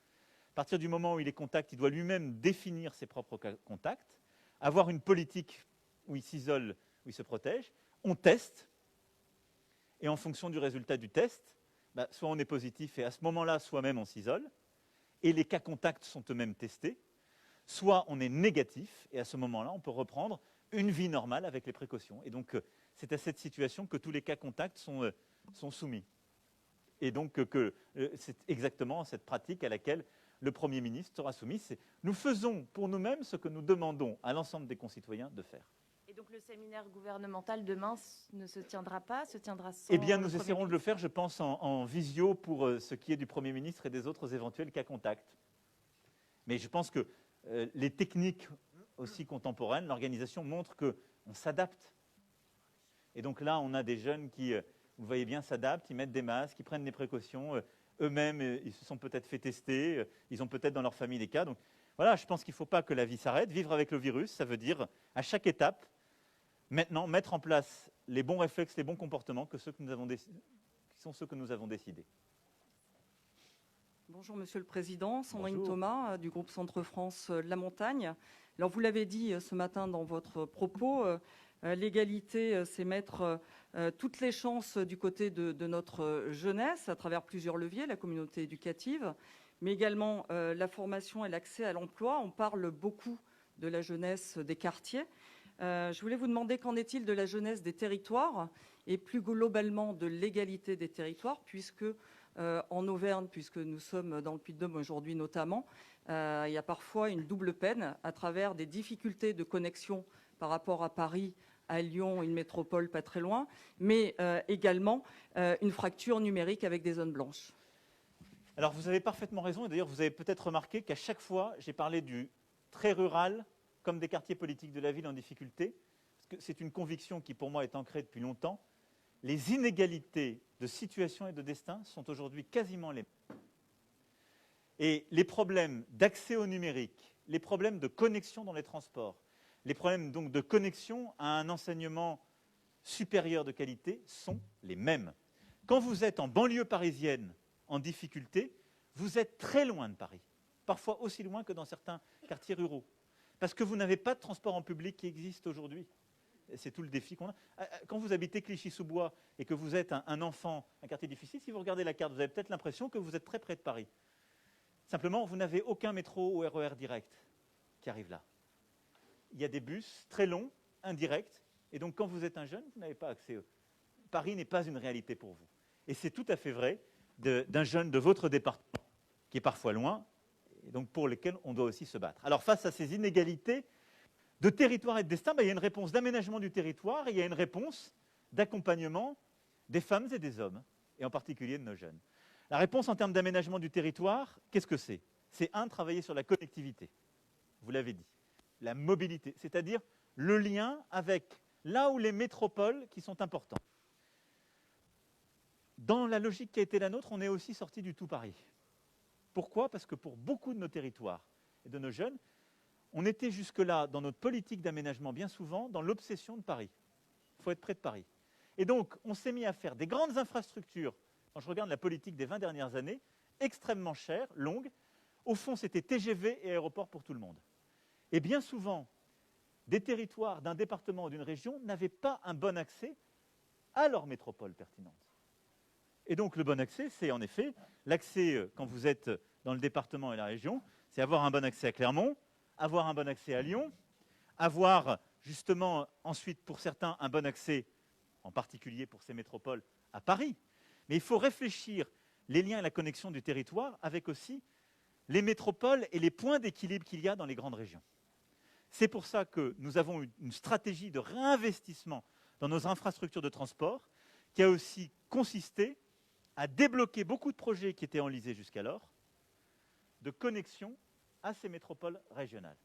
À partir du moment où il est contact, il doit lui-même définir ses propres contacts, avoir une politique où il s'isole, où il se protège. On teste, et en fonction du résultat du test, soit on est positif et à ce moment-là, soi-même on s'isole, et les cas contacts sont eux-mêmes testés, soit on est négatif, et à ce moment-là, on peut reprendre une vie normale avec les précautions. Et donc, c'est à cette situation que tous les cas contacts sont soumis. Et donc, c'est exactement cette pratique à laquelle le Premier ministre sera soumis. Nous faisons pour nous-mêmes ce que nous demandons à l'ensemble des concitoyens de faire. Et donc, le séminaire gouvernemental demain ne se tiendra pas, se tiendra sans... Eh bien, nous essaierons de le faire, je pense, en visio pour ce qui est du Premier ministre et des autres éventuels cas contacts. Mais je pense que les techniques aussi contemporaines, l'organisation montre qu'on s'adapte. Et donc là, on a des jeunes qui, vous voyez bien, s'adaptent, ils mettent des masques, ils prennent des précautions. Eux-mêmes, ils se sont peut-être fait tester, ils ont peut-être dans leur famille des cas. Donc voilà, je pense qu'il ne faut pas que la vie s'arrête. Vivre avec le virus, ça veut dire, à chaque étape, maintenant, mettre en place les bons réflexes, les bons comportements qui sont ceux que nous avons décidés. Bonjour Monsieur le Président, Sandrine Bonjour. Thomas du groupe Centre France La Montagne. Alors vous l'avez dit ce matin dans votre propos, l'égalité, c'est mettre toutes les chances du côté de notre jeunesse à travers plusieurs leviers, la communauté éducative, mais également la formation et l'accès à l'emploi. On parle beaucoup de la jeunesse des quartiers. Je voulais vous demander qu'en est-il de la jeunesse des territoires et plus globalement de l'égalité des territoires, puisque en Auvergne, puisque nous sommes dans le Puy-de-Dôme aujourd'hui notamment, il y a parfois une double peine à travers des difficultés de connexion par rapport à Paris, à Lyon, une métropole pas très loin, mais également une fracture numérique avec des zones blanches. Alors vous avez parfaitement raison, et d'ailleurs vous avez peut-être remarqué qu'à chaque fois, j'ai parlé du très rural comme des quartiers politiques de la ville en difficulté. que c'est une conviction qui pour moi est ancrée depuis longtemps, les inégalités de situation et de destin sont aujourd'hui quasiment les mêmes. Et les problèmes d'accès au numérique, les problèmes de connexion dans les transports, les problèmes donc de connexion à un enseignement supérieur de qualité sont les mêmes. Quand vous êtes en banlieue parisienne en difficulté, vous êtes très loin de Paris, parfois aussi loin que dans certains quartiers ruraux, parce que vous n'avez pas de transport en public qui existe aujourd'hui. C'est tout le défi qu'on a. Quand vous habitez Clichy-sous-Bois et que vous êtes un enfant, un quartier difficile, si vous regardez la carte, vous avez peut-être l'impression que vous êtes très près de Paris. Simplement, vous n'avez aucun métro ou RER direct qui arrive là. Il y a des bus très longs, indirects, et donc quand vous êtes un jeune, vous n'avez pas accès. Paris n'est pas une réalité pour vous. Et c'est tout à fait vrai d'un jeune de votre département, qui est parfois loin, et donc pour lequel on doit aussi se battre. Alors face à ces inégalités de territoire et de destin, il y a une réponse d'aménagement du territoire, et il y a une réponse d'accompagnement des femmes et des hommes, et en particulier de nos jeunes. La réponse en termes d'aménagement du territoire, qu'est-ce que c'est? C'est travailler sur la connectivité, vous l'avez dit, la mobilité, c'est-à-dire le lien avec là où les métropoles qui sont importantes. Dans la logique qui a été la nôtre, on est aussi sorti du tout Paris. Pourquoi? Parce que pour beaucoup de nos territoires et de nos jeunes, on était jusque-là, dans notre politique d'aménagement, bien souvent, dans l'obsession de Paris. Il faut être près de Paris. Et donc, on s'est mis à faire des grandes infrastructures, quand je regarde la politique des 20 dernières années, extrêmement chères, longues. Au fond, c'était TGV et aéroport pour tout le monde. Et bien souvent, des territoires d'un département ou d'une région n'avaient pas un bon accès à leur métropole pertinente. Et donc, le bon accès, c'est en effet l'accès, quand vous êtes dans le département et la région, c'est avoir un bon accès à Clermont, avoir un bon accès à Lyon, avoir justement ensuite pour certains un bon accès, en particulier pour ces métropoles, à Paris. Mais il faut réfléchir les liens et la connexion du territoire avec aussi les métropoles et les points d'équilibre qu'il y a dans les grandes régions. C'est pour ça que nous avons une stratégie de réinvestissement dans nos infrastructures de transport qui a aussi consisté à débloquer beaucoup de projets qui étaient enlisés jusqu'alors de connexion à ces métropoles régionales.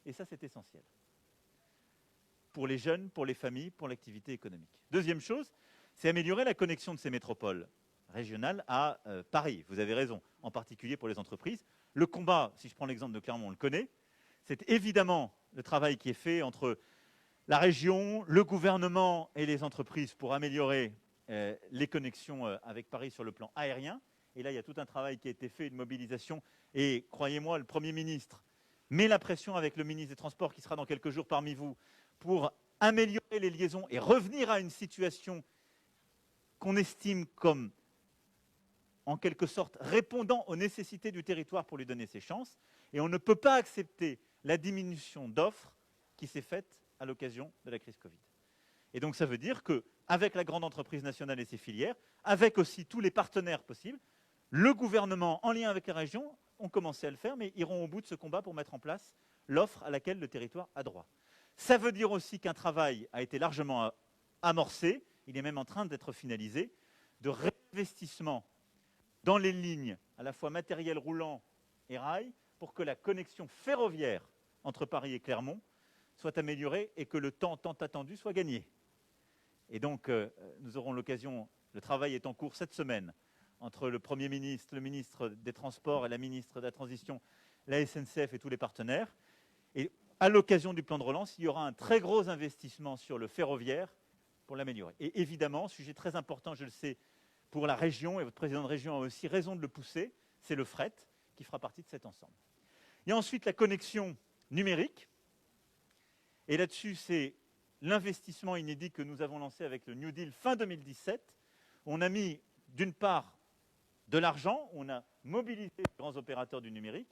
Et ça, c'est essentiel. Pour les jeunes, pour les familles, pour l'activité économique. Deuxième chose, c'est améliorer la connexion de ces métropoles régionales à Paris. Vous avez raison, en particulier pour les entreprises. Le combat, si je prends l'exemple de Clermont, on le connaît. C'est évidemment le travail qui est fait entre la région, le gouvernement et les entreprises pour améliorer les connexions avec Paris sur le plan aérien. Et là, il y a tout un travail qui a été fait, une mobilisation. Et croyez-moi, le Premier ministre met la pression avec le ministre des Transports, qui sera dans quelques jours parmi vous, pour améliorer les liaisons et revenir à une situation qu'on estime comme, en quelque sorte, répondant aux nécessités du territoire pour lui donner ses chances. Et on ne peut pas accepter la diminution d'offres qui s'est faite à l'occasion de la crise Covid. Et donc ça veut dire qu'avec la grande entreprise nationale et ses filières, avec aussi tous les partenaires possibles, le gouvernement, en lien avec la région, ont commencé à le faire, mais iront au bout de ce combat pour mettre en place l'offre à laquelle le territoire a droit. Ça veut dire aussi qu'un travail a été largement amorcé, il est même en train d'être finalisé, de réinvestissement dans les lignes, à la fois matériel roulant et rail, pour que la connexion ferroviaire entre Paris et Clermont soit améliorée et que le temps tant attendu soit gagné. Et donc, nous aurons l'occasion, le travail est en cours cette semaine, entre le Premier ministre, le ministre des Transports et la ministre de la Transition, la SNCF et tous les partenaires. Et à l'occasion du plan de relance, il y aura un très gros investissement sur le ferroviaire pour l'améliorer. Et évidemment, sujet très important, je le sais, pour la région, et votre président de région a aussi raison de le pousser, c'est le fret qui fera partie de cet ensemble. Il y a ensuite la connexion numérique. Et là-dessus, c'est l'investissement inédit que nous avons lancé avec le New Deal fin 2017. On a mis, d'une part, de l'argent, on a mobilisé les grands opérateurs du numérique,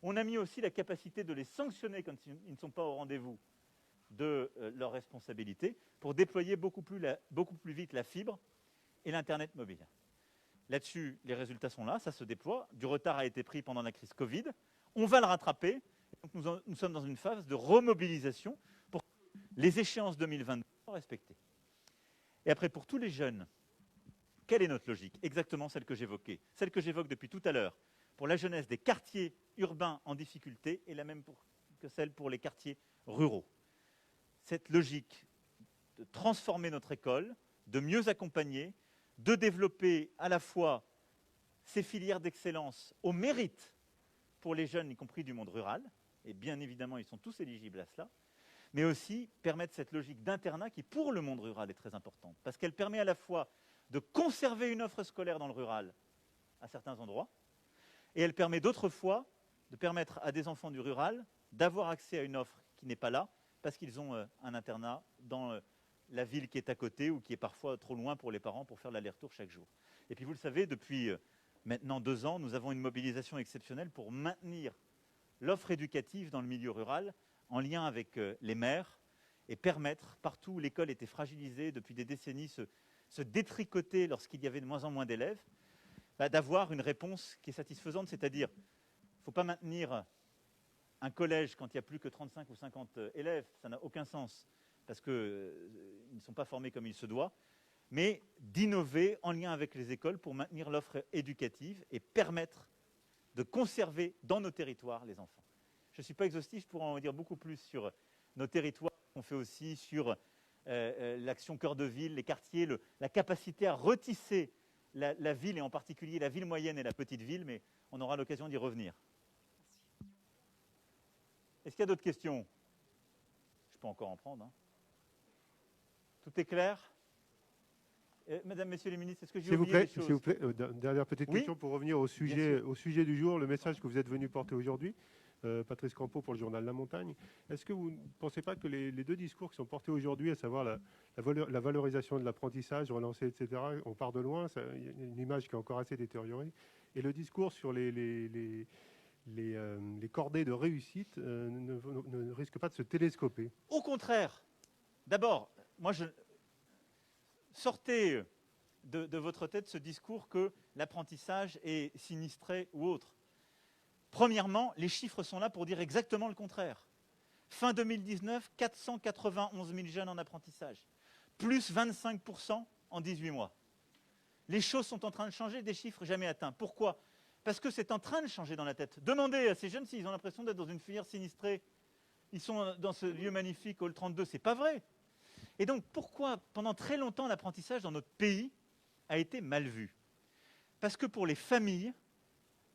on a mis aussi la capacité de les sanctionner quand ils ne sont pas au rendez-vous de leurs responsabilités pour déployer beaucoup plus vite la fibre et l'Internet mobile. Là-dessus, les résultats sont là, ça se déploie. Du retard a été pris pendant la crise Covid. On va le rattraper. Donc nous sommes dans une phase de remobilisation pour que les échéances 2022 soient respectées. Et après, pour tous les jeunes, quelle est notre logique? Exactement celle que j'évoquais, celle que j'évoque depuis tout à l'heure. Pour la jeunesse des quartiers urbains en difficulté et la même que celle pour les quartiers ruraux. Cette logique de transformer notre école, de mieux accompagner, de développer à la fois ces filières d'excellence au mérite pour les jeunes, y compris du monde rural, et bien évidemment, ils sont tous éligibles à cela, mais aussi permettre cette logique d'internat qui, pour le monde rural, est très importante, parce qu'elle permet à la fois de conserver une offre scolaire dans le rural à certains endroits, et elle permet d'autres fois de permettre à des enfants du rural d'avoir accès à une offre qui n'est pas là, parce qu'ils ont un internat dans la ville qui est à côté ou qui est parfois trop loin pour les parents pour faire l'aller-retour chaque jour. Et puis vous le savez, depuis maintenant 2 ans, nous avons une mobilisation exceptionnelle pour maintenir l'offre éducative dans le milieu rural en lien avec les maires et permettre, partout où l'école était fragilisée depuis des décennies, se détricoter lorsqu'il y avait de moins en moins d'élèves, d'avoir une réponse qui est satisfaisante, c'est-à-dire il ne faut pas maintenir un collège quand il n'y a plus que 35 ou 50 élèves, ça n'a aucun sens, parce qu'ils ne sont pas formés comme il se doit, mais d'innover en lien avec les écoles pour maintenir l'offre éducative et permettre de conserver dans nos territoires les enfants. Je ne suis pas exhaustif, je pourrais en dire beaucoup plus sur nos territoires. On fait aussi sur l'action cœur de ville, les quartiers, la capacité à retisser la ville, et en particulier la ville moyenne et la petite ville, mais on aura l'occasion d'y revenir. Est-ce qu'il y a d'autres questions? Je peux encore en prendre. Tout est clair? Mesdames, Messieurs les ministres, est-ce que j'ai oublié des choses? S'il vous plaît, dernière petite question pour revenir au sujet du jour, le message que vous êtes venu porter aujourd'hui. Patrice Campeau pour le journal La Montagne. Est-ce que vous ne pensez pas que les deux discours qui sont portés aujourd'hui, à savoir la valorisation de l'apprentissage, relancer, etc., on part de loin, il y a une image qui est encore assez détériorée, et le discours sur les cordées de réussite ne risque pas de se télescoper? Au contraire. D'abord, sortez de votre tête ce discours que l'apprentissage est sinistré ou autre. Premièrement, les chiffres sont là pour dire exactement le contraire. Fin 2019, 491 000 jeunes en apprentissage, plus 25% en 18 mois. Les choses sont en train de changer, des chiffres jamais atteints. Pourquoi? Parce que c'est en train de changer dans la tête. Demandez à ces jeunes s'ils ont l'impression d'être dans une filière sinistrée. Ils sont dans ce lieu magnifique, Hall 32, c'est pas vrai. Et donc, pourquoi, pendant très longtemps, l'apprentissage dans notre pays a été mal vu? Parce que pour les familles,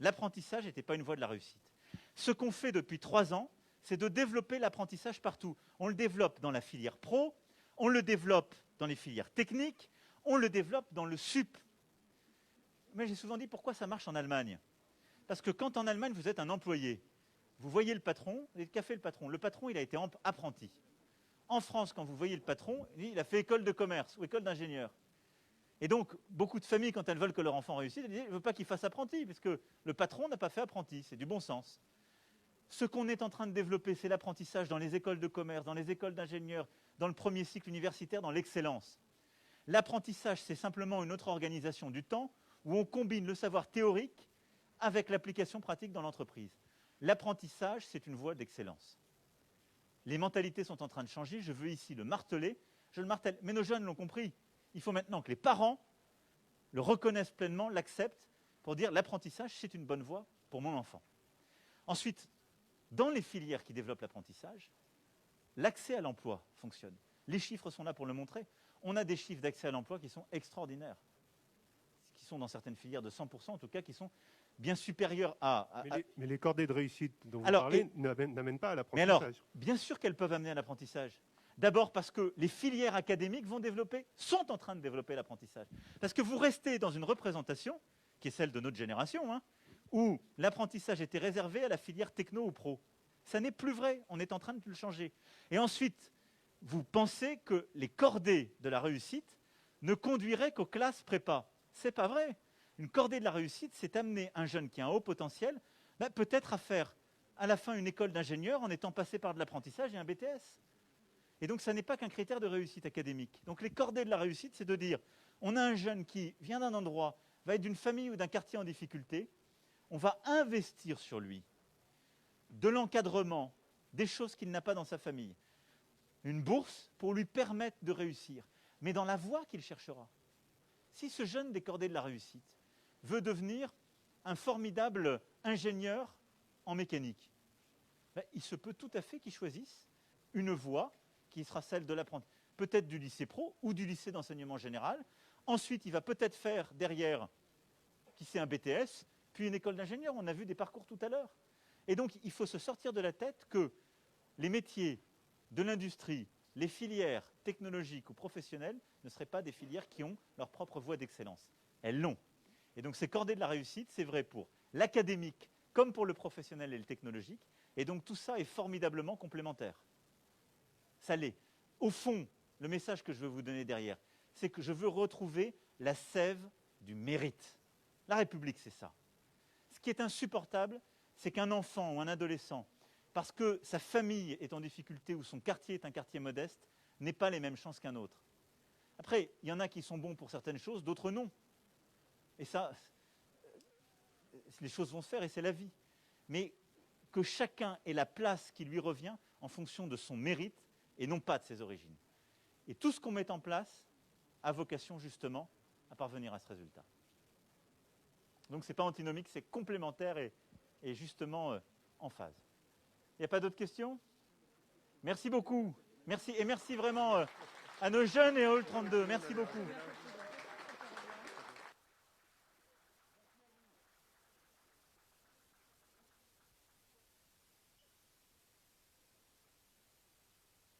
l'apprentissage n'était pas une voie de la réussite. Ce qu'on fait depuis 3 ans, c'est de développer l'apprentissage partout. On le développe dans la filière pro, on le développe dans les filières techniques, on le développe dans le sup. Mais j'ai souvent dit pourquoi ça marche en Allemagne. Parce que quand en Allemagne, vous êtes un employé, vous voyez le patron, qu'a fait le patron? Le patron, il a été apprenti. En France, quand vous voyez le patron, il a fait école de commerce ou école d'ingénieur. Et donc, beaucoup de familles, quand elles veulent que leur enfant réussisse, elles disent « je ne veux pas qu'il fasse apprenti, parce que le patron n'a pas fait apprenti, c'est du bon sens ». Ce qu'on est en train de développer, c'est l'apprentissage dans les écoles de commerce, dans les écoles d'ingénieurs, dans le premier cycle universitaire, dans l'excellence. L'apprentissage, c'est simplement une autre organisation du temps où on combine le savoir théorique avec l'application pratique dans l'entreprise. L'apprentissage, c'est une voie d'excellence. Les mentalités sont en train de changer, je veux ici le marteler, je le martèle, mais nos jeunes l'ont compris. Il faut maintenant que les parents le reconnaissent pleinement, l'acceptent, pour dire l'apprentissage, c'est une bonne voie pour mon enfant. Ensuite, dans les filières qui développent l'apprentissage, l'accès à l'emploi fonctionne. Les chiffres sont là pour le montrer. On a des chiffres d'accès à l'emploi qui sont extraordinaires, qui sont dans certaines filières de 100%, en tout cas, qui sont bien supérieurs à... Mais les cordées de réussite dont vous parlez n'amènent pas à l'apprentissage. Mais alors, bien sûr qu'elles peuvent amener à l'apprentissage. D'abord parce que les filières académiques sont en train de développer l'apprentissage. Parce que vous restez dans une représentation, qui est celle de notre génération, où l'apprentissage était réservé à la filière techno ou pro. Ça n'est plus vrai, on est en train de le changer. Et ensuite, vous pensez que les cordées de la réussite ne conduiraient qu'aux classes prépa. C'est pas vrai. Une cordée de la réussite, c'est amener un jeune qui a un haut potentiel, peut-être à faire à la fin une école d'ingénieur en étant passé par de l'apprentissage et un BTS. Et donc, ça n'est pas qu'un critère de réussite académique. Donc, les cordées de la réussite, c'est de dire, on a un jeune qui vient d'un endroit, va être d'une famille ou d'un quartier en difficulté, on va investir sur lui de l'encadrement, des choses qu'il n'a pas dans sa famille, une bourse pour lui permettre de réussir, mais dans la voie qu'il cherchera. Si ce jeune des cordées de la réussite veut devenir un formidable ingénieur en mécanique, il se peut tout à fait qu'il choisisse une voie qui sera celle de l'apprentissage. peut-être du lycée pro ou du lycée d'enseignement général. Ensuite, il va peut-être faire derrière, qui c'est un BTS, puis une école d'ingénieur. On a vu des parcours tout à l'heure. Et donc, il faut se sortir de la tête que les métiers de l'industrie, les filières technologiques ou professionnelles ne seraient pas des filières qui ont leur propre voie d'excellence. Elles l'ont. Et donc, ces cordées de la réussite, c'est vrai pour l'académique comme pour le professionnel et le technologique. Et donc, tout ça est formidablement complémentaire. Ça l'est. Au fond, le message que je veux vous donner derrière, c'est que je veux retrouver la sève du mérite. La République, c'est ça. Ce qui est insupportable, c'est qu'un enfant ou un adolescent, parce que sa famille est en difficulté ou son quartier est un quartier modeste, n'ait pas les mêmes chances qu'un autre. Après, il y en a qui sont bons pour certaines choses, d'autres non. Et ça, les choses vont se faire et c'est la vie. Mais que chacun ait la place qui lui revient en fonction de son mérite et non pas de ses origines. Et tout ce qu'on met en place a vocation justement à parvenir à ce résultat. Donc ce n'est pas antinomique, c'est complémentaire et justement en phase. Il n'y a pas d'autres questions? Merci beaucoup. Merci, et merci vraiment à nos jeunes et au Hall 32. Merci beaucoup.